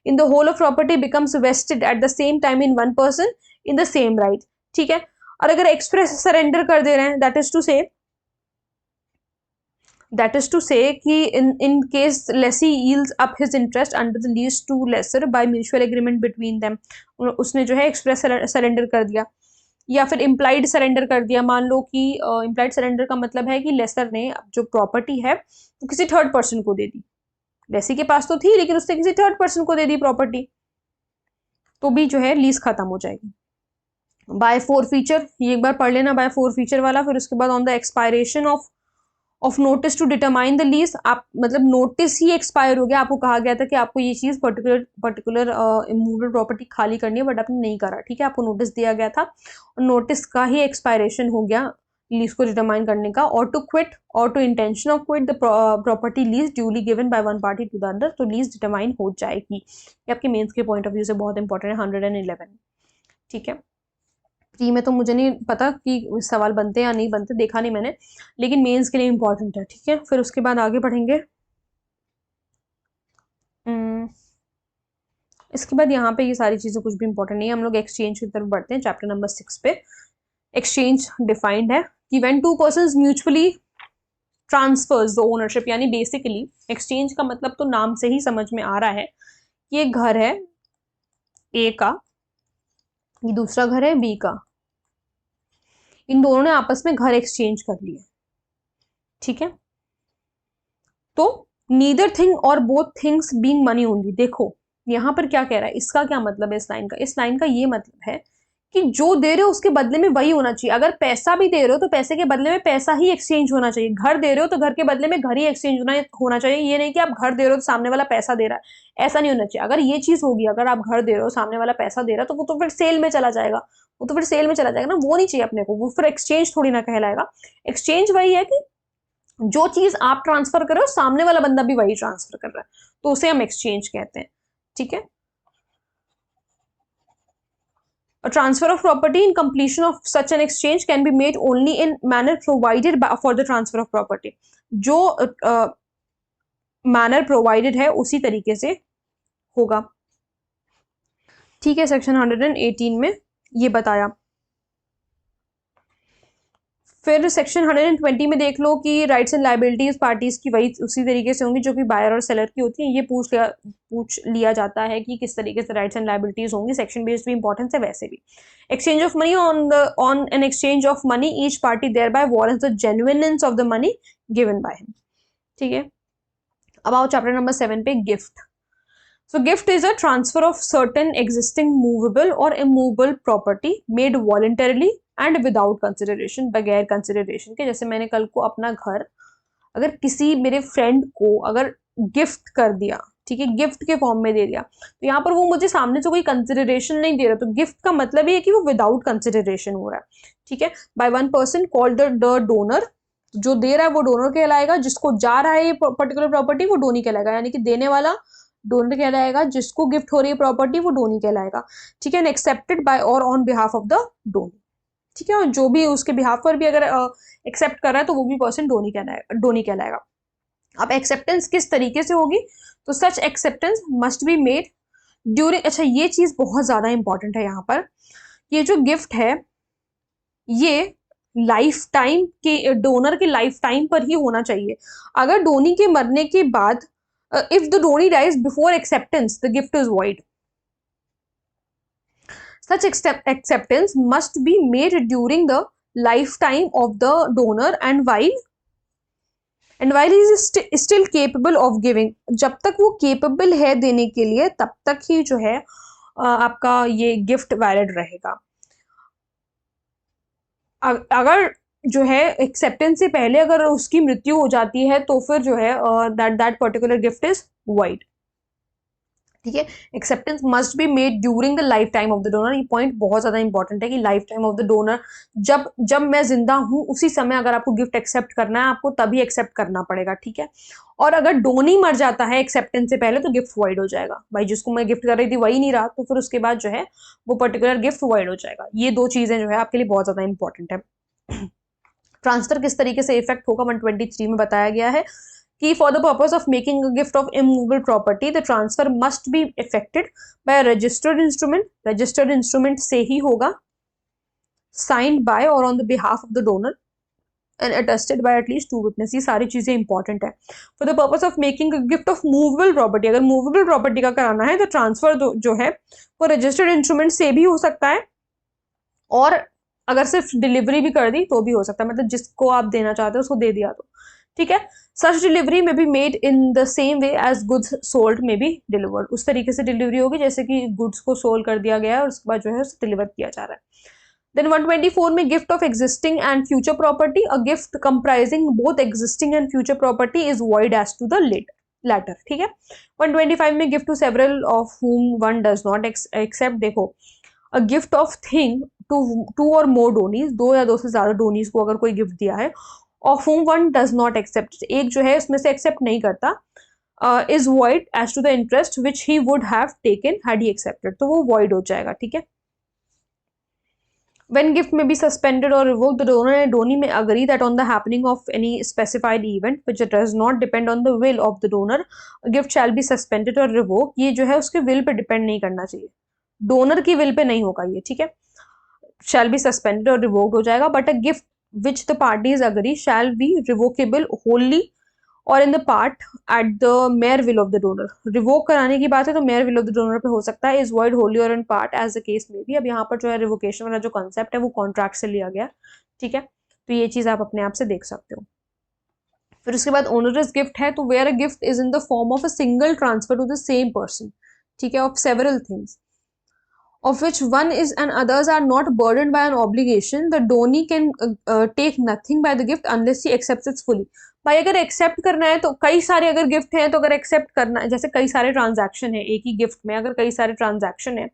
in the whole of property becomes vested at the same time in one person in the same right। ठीक है, और अगर express surrender कर दे रहे हैं, दैट इज टू से कि in case lessee yields up his interest under the lease to lessor by mutual agreement between them, उसने जो है एक्सप्रेस सरेंडर कर दिया या फिर इम्प्लाइड सरेंडर कर दिया। मान लो कि इम्प्लाइड सरेंडर का मतलब है कि लेसर ने जो प्रॉपर्टी है वो किसी थर्ड पर्सन को दे दी, लेसी के पास तो थी लेकिन उसने किसी थर्ड पर्सन को दे दी प्रॉपर्टी, तो भी जो है लीज खत्म हो जाएगी। बाय फोर फीचर, ये एक बार पढ़ लेना बाय फोर फीचर वाला। फिर उसके बाद on the expiration of notice to determine the lease, आप मतलब नोटिस ही एक्सपायर हो गया, आपको कहा गया था कि आपको ये चीज पर्टिकुलर इमूवेबल प्रॉपर्टी खाली करनी है बट आपने नहीं करा। ठीक है, आपको नोटिस दिया गया था और नोटिस का ही एक्सपायरेशन हो गया लीज को डिटरमाइन करने का। Or to quit or to intention of quit the property lease duly given by one party to the other, तो लीज डिटरमाइन हो जाएगी। ये आपके मेंस के पॉइंट ऑफ व्यू से बहुत इंपॉर्टेंट है, 111। ठीक है, प्री में तो मुझे नहीं पता कि सवाल बनते या नहीं बनते, देखा नहीं मैंने, लेकिन मेंस के लिए इंपॉर्टेंट है। ठीक है, फिर उसके बाद आगे बढ़ेंगे। इसके बाद यहाँ पे ये सारी चीजें कुछ भी इंपॉर्टेंट नहीं है, हम लोग एक्सचेंज की तरफ बढ़ते हैं, चैप्टर नंबर 6 पे। एक्सचेंज डिफाइंड है कि when two persons mutually transfers the ownership, यानी बेसिकली एक्सचेंज का मतलब तो नाम से ही समझ में आ रहा है कि ये घर है ए का, ये दूसरा घर है बी का, इन दोनों ने आपस में घर एक्सचेंज कर लिए। ठीक है, तो नीदर थिंग और both things being money only. देखो यहां पर क्या कह रहा है, इसका क्या मतलब है इस लाइन का, इस लाइन का ये मतलब है कि जो दे रहे हो उसके बदले में वही होना चाहिए। अगर पैसा भी दे रहे हो तो पैसे के बदले में पैसा ही एक्सचेंज होना चाहिए, घर दे रहे हो तो घर के बदले में घर ही एक्सचेंज होना चाहिए। ये नहीं कि आप घर दे रहे हो तो सामने वाला पैसा दे रहा है, ऐसा नहीं होना चाहिए। अगर ये चीज होगी, अगर आप घर दे रहे हो सामने वाला पैसा दे रहा है, तो वो तो फिर सेल में चला जाएगा, ना, वो नहीं चाहिए अपने को, वो फिर एक्सचेंज थोड़ी ना कहलाएगा। एक्सचेंज वही है कि जो चीज आप ट्रांसफर कर रहे हो सामने वाला बंदा भी वही ट्रांसफर कर रहा है, तो उसे हम एक्सचेंज कहते हैं। ठीक है, A transfer of property in completion of such an exchange can be made only in manner provided for the transfer of property। जो मैनर प्रोवाइडेड है उसी तरीके से होगा। ठीक है, सेक्शन 118 में ये बताया। फिर सेक्शन 120 में देख लो कि राइट्स एंड लाइबिलिटीज पार्टीज की वही उसी तरीके से होंगी जो कि बायर और सेलर की होती है। ये पूछ लिया जाता है कि किस तरीके से राइट्स एंड लाइबिलिटीज होंगी। सेक्शन बेस्ड भी इंपॉर्टेंस है वैसे भी। Exchange of money on an exchange of money each party thereby warrants the genuineness of the money given by him. ठीक है, अब आओ चैप्टर नंबर 7 पे, gift. So gift is a transfer of certain existing movable or immovable property made voluntarily and without consideration, बगैर consideration के। जैसे मैंने कल को अपना घर अगर किसी मेरे फ्रेंड को अगर गिफ्ट कर दिया, ठीक है, गिफ्ट के फॉर्म में दे दिया, तो यहाँ पर वो मुझे सामने से कोई कंसिडरेशन नहीं दे रहा, तो गिफ्ट का मतलब ये है कि वो विदाउट कंसिडरेशन हो रहा है। ठीक है, by one person called the donor, जो दे रहा है वो डोनर कहलाएगा, जिसको जा रहा है ये पर्टिकुलर प्रॉपर्टी वो डोनी कहलाएगा, यानी कि देने वाला डोनर कहलाएगा, जिसको गिफ्ट हो रही है प्रॉपर्टी वो डोनी कहलाएगा। ठीक है, एक्सेप्टेड बाय और on behalf of the Downey. ठीक है, और जो भी उसके बिहाफ पर भी अगर एक्सेप्ट कर रहा है तो वो भी पर्सन डोनी कहलाएगा। अब एक्सेप्टेंस किस तरीके से होगी, तो such acceptance must be made during, अच्छा ये चीज बहुत ज्यादा इंपॉर्टेंट है यहाँ पर, ये जो गिफ्ट है ये लाइफ टाइम के, डोनर के लाइफ टाइम पर ही होना चाहिए। अगर डोनी के मरने के बाद, if the donee dies before acceptance, the gift is void. Such acceptance must be made during the lifetime of the donor and while he is still capable of giving, जब तक वो capable है देने के लिए तब तक ही जो है आपका ये गिफ्ट वैलिड रहेगा। अगर जो है एक्सेप्टेंस से पहले अगर उसकी मृत्यु हो जाती है तो फिर जो है that particular gift is wide. ठीक है, acceptance must be made during the life time of the donor. ये पॉइंट बहुत ज्यादा इंपॉर्टेंट है कि life time of the donor, जब मैं जिंदा हूं उसी समय अगर आपको गिफ्ट एक्सेप्ट करना है आपको तभी एक्सेप्ट करना पड़ेगा। ठीक है, और अगर डोनी मर जाता है एक्सेप्टेंस से पहले तो गिफ्ट वाइड हो जाएगा। भाई जिसको मैं गिफ्ट कर रही थी वही नहीं रहा तो फिर उसके बाद जो है वो पर्टिकुलर गिफ्ट वाइड हो जाएगा। ये दो चीजें जो है आपके लिए बहुत ज्यादा इंपॉर्टेंट है। ट्रांसफर किस तरीके से इफेक्ट होगा 123 में बताया गया है कि for the purpose of making a gift of immovable property the transfer must be affected by registered instrument. Registered instrument से ही होगा, साइंड बाय और on the behalf of the donor and attested bye at least 2 witness. ये सारी चीजें important है। For the purpose of making a gift of movable property, अगर movable property का कराना है तो ट्रांसफर जो है वो रजिस्टर्ड इंस्ट्रूमेंट से भी हो सकता है और अगर सिर्फ डिलीवरी भी कर दी तो भी हो सकता है, मतलब जिसको आप देना चाहते हो उसको दे दिया तो। ठीक है, such delivery may be made in the same way as goods sold may be delivered. उस तरीके से डिलीवरी होगी जैसे कि गुड्स को सोल्ड कर दिया गया है और उसके बाद जो है उसे डिलीवर किया जा रहा है। देन 124 में gift of existing and future property, a gift comprising both existing and future property is void as to the latter। ठीक है, 125 में gift to several of whom one does not accept। देखो, a gift of thing two or more donee's, 2 या 2 से ज्यादा donee's को अगर कोई गिफ्ट दिया है, of whom one does not accept, एक जो है उसमें से एक्सेप्ट नहीं करता, is void as to the interest which he would have taken had he accepted, तो वो void हो जाएगा। ठीक है, when gift may be suspended or revoked, the donor and donee may agree that on the happening of any specified event which does not depend on the will of the donor, a gift shall be suspended or revoked। ये जो है उसके will पे depend नहीं करना चाहिए, donor की will pay नहीं होगा ये। ठीक है, shall be suspended और revoked हो जाएगा, but a gift which the parties agree shall be revocable wholly और in the part at the mere will of the donor। Revoke कराने की बात है तो mere will of the donor पे हो सकता है, is void wholly और in part as the case may be। अब यहाँ पर जो है रिवोकेशन वाला जो कॉन्सेप्ट है वो कॉन्ट्रैक्ट से लिया गया। ठीक है, तो ये चीज आप अपने आप से देख सकते हो। फिर उसके बाद ओनरस गिफ्ट है, तो where a gift is in the form of a single transfer to the same person. ठीक है, of several things of which one is and others are not burdened by an obligation, the donee can take nothing by the gift unless he accepts it fully। भाई अगर accept करना है तो कई सारे अगर गिफ्ट हैं तो अगर एक्सेप्ट करना है, जैसे कई सारे ट्रांजैक्शन है एक ही गिफ्ट में, अगर कई सारे ट्रांजैक्शन है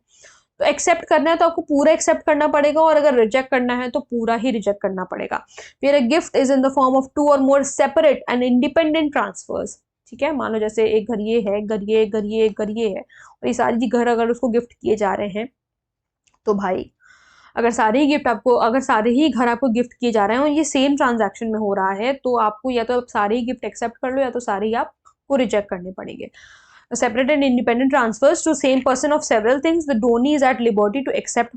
तो एक्सेप्ट करना है तो आपको पूरा एक्सेप्ट करना पड़ेगा और अगर रिजेक्ट करना है तो पूरा ही रिजेक्ट करना पड़ेगा। फिर अ gift is in the form of 2 और मोर सेपरेट एंड इंडिपेंडेंट ट्रांसफर्स। ठीक है, मान लो जैसे एक घर ये है, घर ये, घर ये, घर ये है और ये सारी घर अगर उसको गिफ्ट किए जा रहे हैं तो भाई अगर सारे ही गिफ्ट आपको, अगर सारे ही घर आपको गिफ्ट किए जा रहे हैं और ये सेम ट्रांजैक्शन में हो रहा है तो आपको या तो सारे ही गिफ्ट एक्सेप्ट कर लो या तो सारे ही आपको रिजेक्ट करने पड़ेंगे। Separate and independent transfers to same person of several things, the donee is at liberty to accept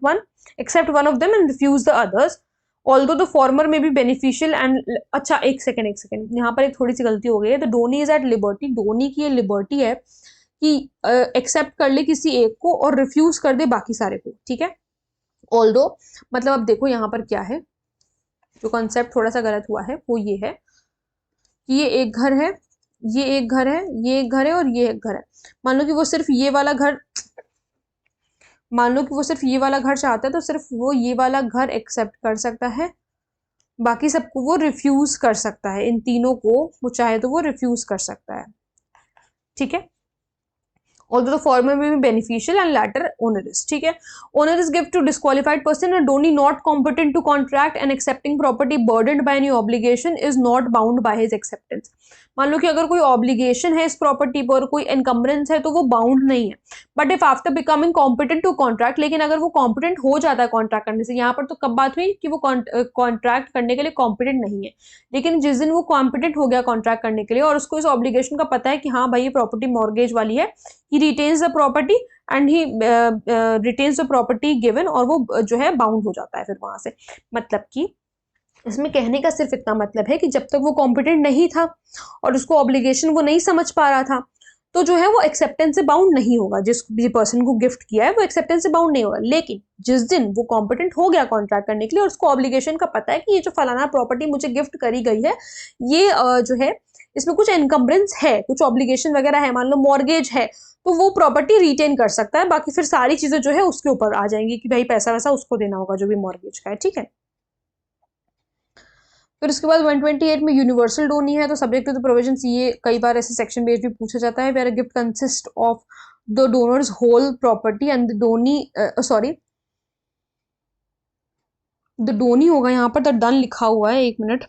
one of them and refuse the others although the former may be beneficial and, अच्छा एक second यहाँ पर एक थोड़ी सी गलती हो गई है। The donee is at liberty, donee की ये लिबर्टी है कि एक्सेप्ट कर ले किसी एक को और रिफ्यूज कर दे बाकी सारे को, ठीक है। ऑल्दो मतलब अब देखो यहाँ पर क्या है, जो कॉन्सेप्ट थोड़ा सा गलत हुआ है वो ये है कि ये एक घर है, ये एक घर है, ये एक घर है और ये एक घर है। मान लो कि वो सिर्फ ये वाला घर, मान लो कि वो सिर्फ ये वाला घर चाहता है तो सिर्फ वो ये वाला घर एक्सेप्ट कर सकता है, बाकी सबको वो रिफ्यूज कर सकता है। इन तीनों को वो चाहे तो वो रिफ्यूज कर सकता है, ठीक है। Although the former may be beneficial and latter onerous, ठीक है। Onerous gift to disqualified person and donee not competent to contract and accepting property burdened by any obligation is not bound by his acceptance। मान लो कि अगर कोई obligation है इस property पर, कोई एनकम्बरेंस है, तो वो बाउंड नहीं है। But if after becoming competent to contract, लेकिन अगर वो कॉम्पिटेंट हो जाता है कॉन्ट्रैक्ट करने से, यहाँ पर तो कब बात हुई कि वो कॉन्ट्रैक्ट करने के लिए कॉम्पिटेंट नहीं है, लेकिन जिस दिन वो कॉम्पिटेंट हो गया कॉन्ट्रैक्ट करने के लिए और उसको इस ऑब्लिगेशन का पता है कि हाँ भाई ये प्रॉपर्टी मॉर्गेज वाली है, he retains the property and he retains the property given, और वो जो है बाउंड हो जाता है फिर वहां से। मतलब कि इसमें कहने का सिर्फ इतना मतलब है कि जब तक वो कॉम्पिटेंट नहीं था और उसको ऑब्लिगेशन वो नहीं समझ पा रहा था, तो जो है वो एक्सेप्टेंस से बाउंड नहीं होगा। जिस भी पर्सन को गिफ्ट किया है वो एक्सेप्टेंस से बाउंड नहीं होगा। लेकिन जिस दिन वो कॉम्पिटेंट हो गया कॉन्ट्रैक्ट करने के लिए और उसको ऑब्लिगेशन का पता है कि ये जो फलाना प्रॉपर्टी मुझे गिफ्ट करी गई है, ये जो है इसमें कुछ एनकम्बरेंस है, कुछ ऑब्लिगेशन वगैरह है, मान लो मॉर्गेज है, तो वो प्रॉपर्टी रिटेन कर सकता है। बाकी फिर सारी चीजें जो है उसके ऊपर आ जाएंगी कि भाई पैसा वैसा उसको देना होगा जो भी मॉर्गेज का है, ठीक है। फिर उसके बाद 128 में यूनिवर्सल डोनी है, तो सब्जेक्ट टू द प्रोविजंस, ये कई बार ऐसे सेक्शन बेस्ड भी पूछा जाता है। Where a gift consist of the donor's whole property and the donee, sorry the donee होगा यहाँ पर, द डन लिखा हुआ है, एक मिनट,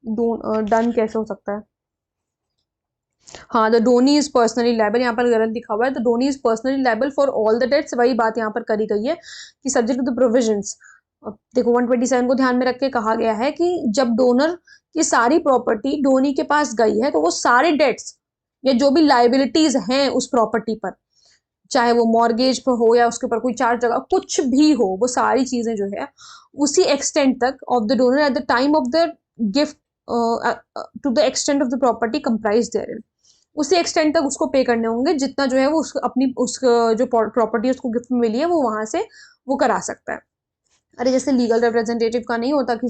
डन कैसे हो सकता है, हाँ, the donee is personally liable, यहाँ पर गलत लिखा हुआ है। The donee is personally liable for all the debts, वही बात यहाँ पर करी गई है कि सब्जेक्ट टू द प्रोविजंस। देखो 127 को ध्यान में रख के कहा गया है कि जब डोनर की सारी प्रॉपर्टी डोनी के पास गई है तो वो सारे डेट्स या जो भी लाइबिलिटीज हैं उस प्रॉपर्टी पर, चाहे वो मॉर्गेज पर हो या उसके ऊपर कोई चार्ज जगह कुछ भी हो, वो सारी चीजें जो है उसी एक्सटेंट तक of the donor at the time of the gift to the extent of the property comprise there, उसी एक्सटेंट तक उसको पे करने होंगे जितना जो है वो अपनी उस जो प्रॉपर्टी उसको गिफ्ट में मिली है वो वहां से वो करा सकता है। अरे जैसे लीगल रिप्रेजेंटेटिव का नहीं होता कि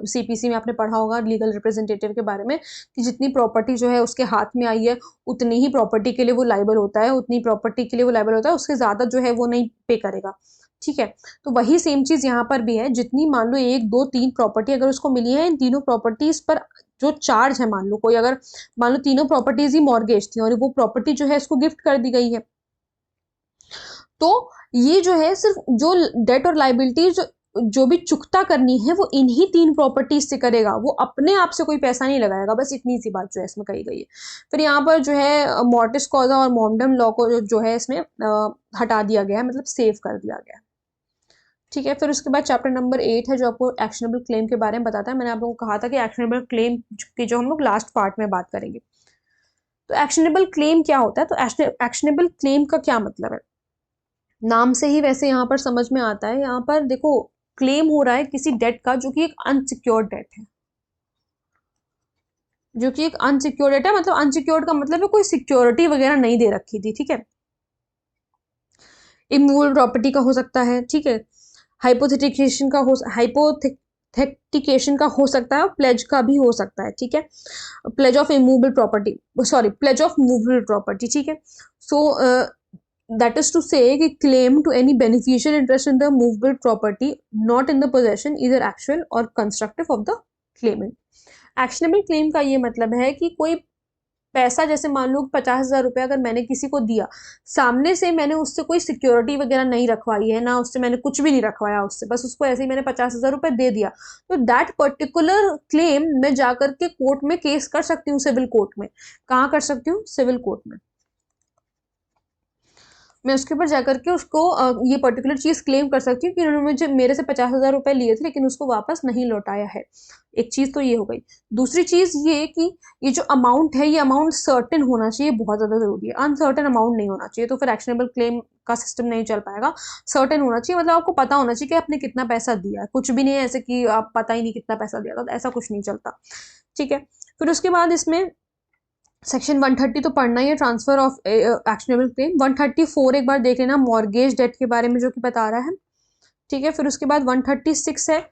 सीपीसी में आपने पढ़ा होगा लीगल रिप्रेजेंटेटिव के बारे में कि जितनी प्रॉपर्टी जो है उसके हाथ में आई है उतनी ही प्रॉपर्टी के लिए वो लाइबल होता है, उतनी प्रॉपर्टी के लिए वो लाइबल होता है, उससे ज्यादा जो है वो नहीं पे करेगा, ठीक है। तो वही सेम चीज यहाँ पर भी है, जितनी मान लो 1 2 3 प्रॉपर्टी अगर उसको मिली है, इन तीनों प्रॉपर्टीज पर जो चार्ज है, मान लो कोई अगर मान लो तीनों प्रॉपर्टीज ही मॉर्गेज थी और वो प्रॉपर्टी जो है उसको गिफ्ट कर दी गई है, तो ये जो है सिर्फ जो डेट और लाइबिलिटी जो भी चुकता करनी है वो इन्हीं 3 प्रॉपर्टीज से करेगा, वो अपने आप से कोई पैसा नहीं लगाएगा। बस इतनी सी बात जो है इसमें कही गई है। फिर यहाँ पर जो है मॉर्टिस कॉजा और मॉमडम लॉ को जो है इसमें हटा दिया गया है, मतलब सेव कर दिया गया है, ठीक है। फिर उसके बाद चैप्टर नंबर 8 है जो आपको एक्शनेबल क्लेम के बारे में बताता है। मैंने आप लोगों को कहा था कि एक्शनेबल क्लेम की जो हम लोग लास्ट पार्ट में बात करेंगे। तो एक्शनेबल क्लेम क्या होता है, तो एक्शनेबल क्लेम का क्या मतलब है, नाम से ही वैसे यहाँ पर समझ में आता है। यहाँ पर देखो क्लेम हो रहा है किसी डेट का जो कि एक अनसिक्योर्ड डेट है, जो कि एक अनसिक्योर्ड डेट है, मतलब अनसिक्योर्ड का मतलब है कोई सिक्योरिटी वगैरह नहीं दे रखी थी, ठीक है। इमूवेबल प्रॉपर्टी का हो सकता है, ठीक है। हाइपोथेटिकेशन का हो सकता है, प्लेज का भी हो सकता है, ठीक है। Pledge of immovable property, sorry pledge of movable property, ठीक है। सो that is to say कि claim to any beneficial interest in the movable property not in the possession either actual or constructive of the claimant। actionable claim का ये मतलब है कि कोई पैसा, जैसे मान लो 50,000 रुपये अगर मैंने किसी को दिया, सामने से मैंने उससे कोई सिक्योरिटी वगैरह नहीं रखवाई है, ना उससे मैंने कुछ भी नहीं रखवाया उससे, बस उसको ऐसे ही मैंने 50,000 रुपये दे दिया, तो दैट पर्टिकुलर क्लेम मैं जाकर के कोर्ट में केस कर सकती हूँ, सिविल कोर्ट में। कहाँ कर सकती हूँ, सिविल कोर्ट में। मैं उसके ऊपर जाकर के उसको ये पर्टिकुलर चीज़ क्लेम कर सकती हूँ कि उन्होंने मुझे मेरे से 50,000 रुपये लिए थे लेकिन उसको वापस नहीं लौटाया है। एक चीज़ तो ये हो गई। दूसरी चीज़ ये कि ये जो अमाउंट है, ये अमाउंट सर्टेन होना चाहिए, बहुत ज़्यादा ज़रूरी है। अनसर्टेन अमाउंट नहीं होना चाहिए, तो फिर एक्शनेबल क्लेम का सिस्टम नहीं चल पाएगा। सर्टेन होना चाहिए, मतलब आपको पता होना चाहिए कि आपने कितना पैसा दिया है। कुछ भी नहीं है ऐसे कि आप पता ही नहीं कितना पैसा दिया था, तो ऐसा कुछ नहीं चलता, ठीक है। फिर उसके बाद इसमें सेक्शन 130 तो पढ़ना ही है, ट्रांसफर ऑफ एक्शनेबल क्लेम। 134 एक बार देख लेना, मॉर्गेज डेट के बारे में जो कि बता रहा है, ठीक है। फिर उसके बाद 136 है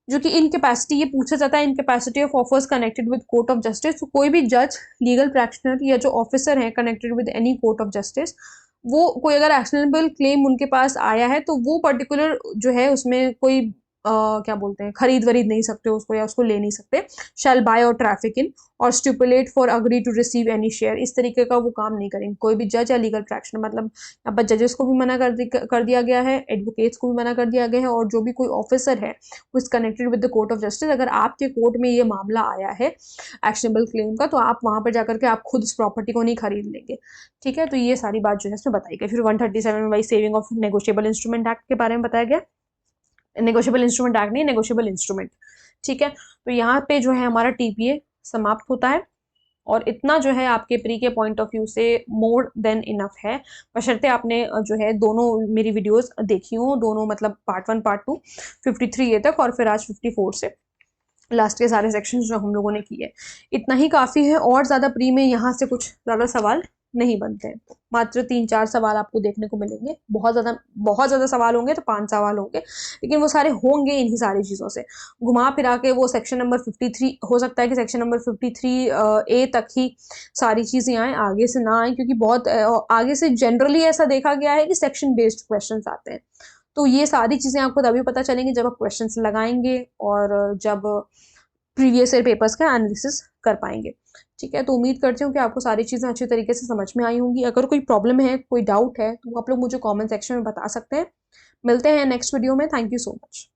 जो कि इनकेपेसिटी, ये पूछा जाता है incapacity of offers connected with court of justice. तो कोई भी जज, लीगल प्रैक्टिशनर या जो ऑफिसर है connected with any court of justice, वो कोई अगर एक्शनेबल क्लेम उनके पास आया है तो वो पर्टिकुलर जो है उसमें कोई क्या बोलते हैं, खरीद वरीद नहीं सकते उसको या उसको ले नहीं सकते। शैल बाय और traffic in or stipulate for agree to receive any share, इस तरीके का वो काम नहीं करेंगे कोई भी जज या लीगल प्रैक्टिशनर। मतलब यहाँ पर जजेस को भी मना कर दिया गया है, एडवोकेट्स को भी मना कर दिया गया है, और जो भी कोई ऑफिसर है वो is connected with the court of justice, अगर आपके कोर्ट में ये मामला आया है एक्शनेबल क्लेम का, तो आप वहां पर जाकर के आप खुद इस प्रॉपर्टी को नहीं खरीद लेंगे, ठीक है। तो ये सारी बात जो है इसमें बताई गई। फिर 137 में भाई saving of negotiable instrument act के बारे में बताया गया। नेगोशिएबल इंस्ट्रूमेंट एक्ट नहीं, नेगोशिएबल इंस्ट्रूमेंट, ठीक है। तो यहाँ पे जो है हमारा टीपीए समाप्त होता है, और इतना जो है आपके प्री के पॉइंट ऑफ व्यू से मोर देन इनफ है, बशर्ते आपने जो है दोनों मेरी वीडियोस देखी हो, दोनों मतलब पार्ट 1 पार्ट 2 53 ये तक, और फिर आज 54 से लास्ट के सारे सेक्शन जो हम लोगों ने किए। इतना ही काफ़ी है, और ज़्यादा प्री में यहाँ से कुछ ज़्यादा सवाल नहीं बनते हैं। मात्र 3-4 सवाल आपको देखने को मिलेंगे, बहुत ज़्यादा सवाल होंगे तो 5 सवाल होंगे, लेकिन वो सारे होंगे इन्हीं सारी चीज़ों से घुमा फिरा के। वो सेक्शन नंबर 53 हो सकता है कि सेक्शन नंबर 53 ए तक ही सारी चीज़ें आएँ, आगे से ना आएँ, क्योंकि बहुत आगे से जनरली ऐसा देखा गया है कि सेक्शन बेस्ड क्वेश्चन आते हैं। तो ये सारी चीज़ें आपको तभी पता चलेंगी जब आप क्वेश्चंस लगाएंगे और जब प्रीवियस ईयर पेपर्स का एनालिसिस कर पाएंगे, ठीक है। तो उम्मीद करती हूँ कि आपको सारी चीज़ें अच्छी तरीके से समझ में आई होंगी। अगर कोई प्रॉब्लम है, कोई डाउट है, तो आप लोग मुझे कमेंट सेक्शन में बता सकते हैं। मिलते हैं नेक्स्ट वीडियो में। Thank you so much.